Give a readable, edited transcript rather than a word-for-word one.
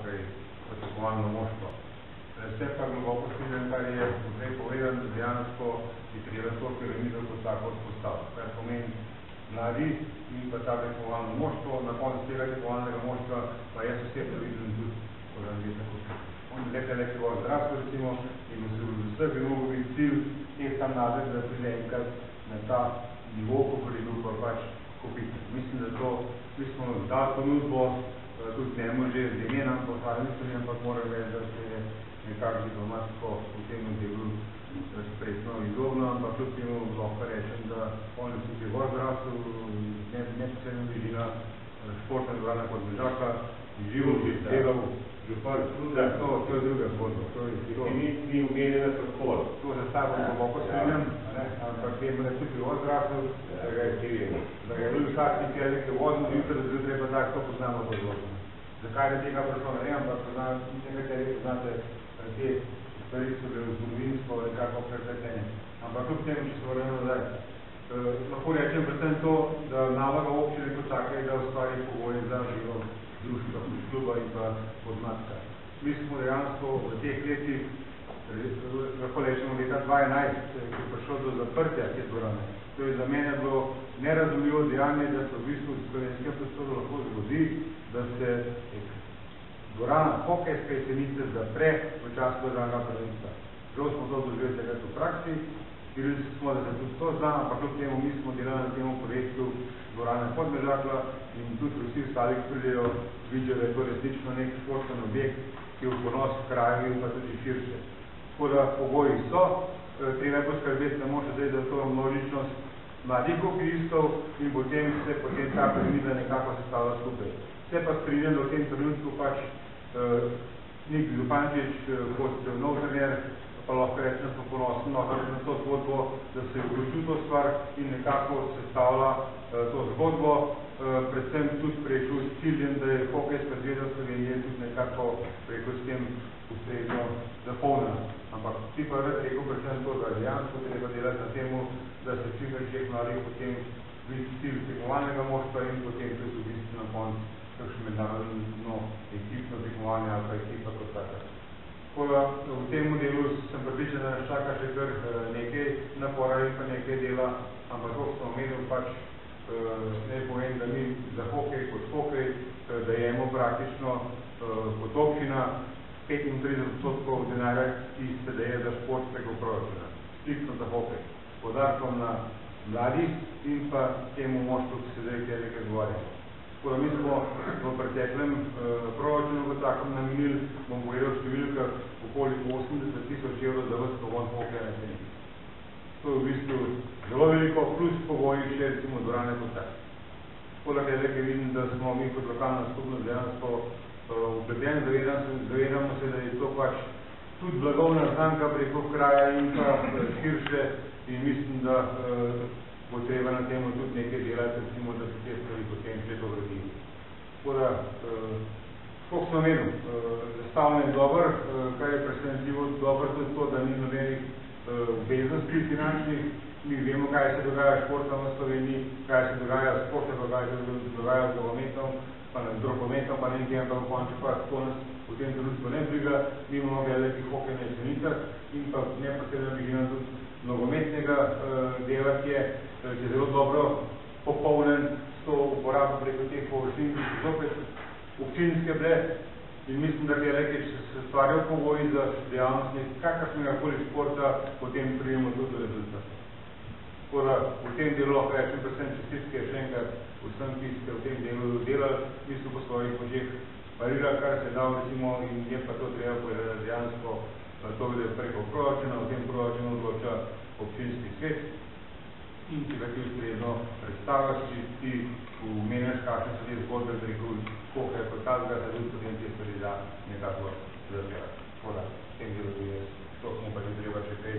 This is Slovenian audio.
naprej potekovalno moštvo. Se pa globoko strinjam, kar je prej povedal, da dejansko je treba to piramido kot tako vzpostaviti. Kar pomeni mladi in pa ta potekovalno moštvo, na koncu tega potekovalnega moštva pa jaz osebno vidim tudi organizacija kot on lekaj bo zdravstvo recimo in vse bi mogel biti cilj teh tam nazaj, da pride enkrat na ta nivo, ko je bil pa pač kupiti. Mislim, da to, mi smo dali ponudbo, tudi njemu že z imenom poslali, ampak moram reči, da se je nekako diplomatsko v tem delu spretno izognil, ampak kljub temu lahko rečem, da on je tudi v zdravstvu, neposredno bližina športna dvorana kot Mežaka, živo delal. To je druga zgodba. Ni umenjena sladkor. To za stavo globoko strinjam, ampak temu ne tudi v zdravstvu, da ga je bil vsaknik jezik je vozno, jutro da zjutraj pa tako to poznamo to zgodbo. Zakaj je tega prišlo, ne vem, ampak nekateri poznate te stvari, so bile zgodovinsko nekako prepletene. Ampak kljub temu, če se vrnemo nazaj, lahko rečem predvsem to, da naloga občine kot take je, da ustvari pogoje za živo društva, kluba in pa podmatka. Mi smo dejansko v teh letih, lahko rečemo leta 2011, ki je prišlo do zaprtja te dvorane. To je za mene bilo nerazumljivo dejanje, da se v bistvu v slovenskem prostoru lahko zgodi, da se dvorana hokejske jesenice zapre v času državnega prvenstva. Žal smo to doživeli takrat v praksi, videli smo, da se tudi to zna, ampak kljub temu mi smo delali na tem projektu dvorane Podmežakla in tudi vsi ostali, ki pridejo, vidijo, da je to resnično nek športni objekt, ki je v ponos kraju in pa tudi širše. Tako da pogoji so, treba poskrbeti samo še zdaj za to množičnost mladih hokejistov in potem se ta piramida nekako sestavlja skupaj. Se pa strinjam, da v tem trenutku pač Nik Zupančič kot nov trener, pa lahko rečem, da smo ponosni na to zgodbo, da se je vključil to stvar in nekako sestavlja to zgodbo, predvsem tudi preko s ciljem, da je hokejska zveza Slovenije tudi nekako preko s tem ustrezno zapolnjena. Ampak ti pa rekel predvsem to, da dejansko treba delati na temu, da se čim več teh mladih potem vidi cilj tekmovalnega moštva in potem tudi v bistvu na koncu kakšno mednarodno ekipno tekmovanje ali pa ekipa kot taka. Tako da v tem delu sem pripričan, da nas čaka še kar nekaj napora in pa nekaj dela, ampak to smo omenili pač, ne povem, da mi za hokej kot hokej dajemo praktično kot občina 35% denarja, ki se daje za šport preko proračuna. Striktno za hokej. S poudarkom na mladih in pa temu moštvu, ki se zdaj nekaj zgovarjamo. Tako da mi smo v preteklem proračunu kot takom namenili, bom povedal številka, okoli 80.000 evrov za ves pogon hokeja na jeseni. To je v bistvu zelo veliko, plus pogoji še recimo dvorane kot tak. Tako da kaj vidim, da smo mi kot lokalna skupnost dejansko vpleteni, zavedamo se, da je to pač tudi blagovna znamka preko kraja in pa širše in mislim, da bo treba na temu tudi nekaj delati, recimo, da se te stvari potem še dogradi. Tako da, koliko sem omenil, zastavljanje je dober, kar je presenetljivo dobro tudi to, da ni nobenih obveznosti finančnih. Mi vemo, kaj se dogaja s športom v Sloveniji, kaj se dogaja s športom, kaj se dogaja z nogometom, pa z rokometom, pa ne vem, ampak v konču pa to nas v tem trenutku ne briga. Mi imamo velikih hokej na jesenicah in pa neposredno bližina tudi nogometnega dela, ki je zelo dobro popolnen s to uporabo preko teh površin, ki so zopet občinske bile in mislim, da če se stvarjajo pogoji za dejavnost kakršnega koli športa, potem pridemo tudi do rezultata. Tako da v tem delu lahko rečem predvsem čestitke še enkrat vsem, ki ste v tem delu delali, mi smo po svojih možeh parirali, kar se dal recimo in je pa to treba povedati dejansko to gre preko proračuna, v tem proračunu odloča občinski svet in če ga ti ustrezno predstavljaš, če ti umeniš, kakšne so te zgodbe preko hokeja kot tazga, da tudi potem te stvari da nekako zadelati. Tako da, v tem delu to smo pa že treba še kaj.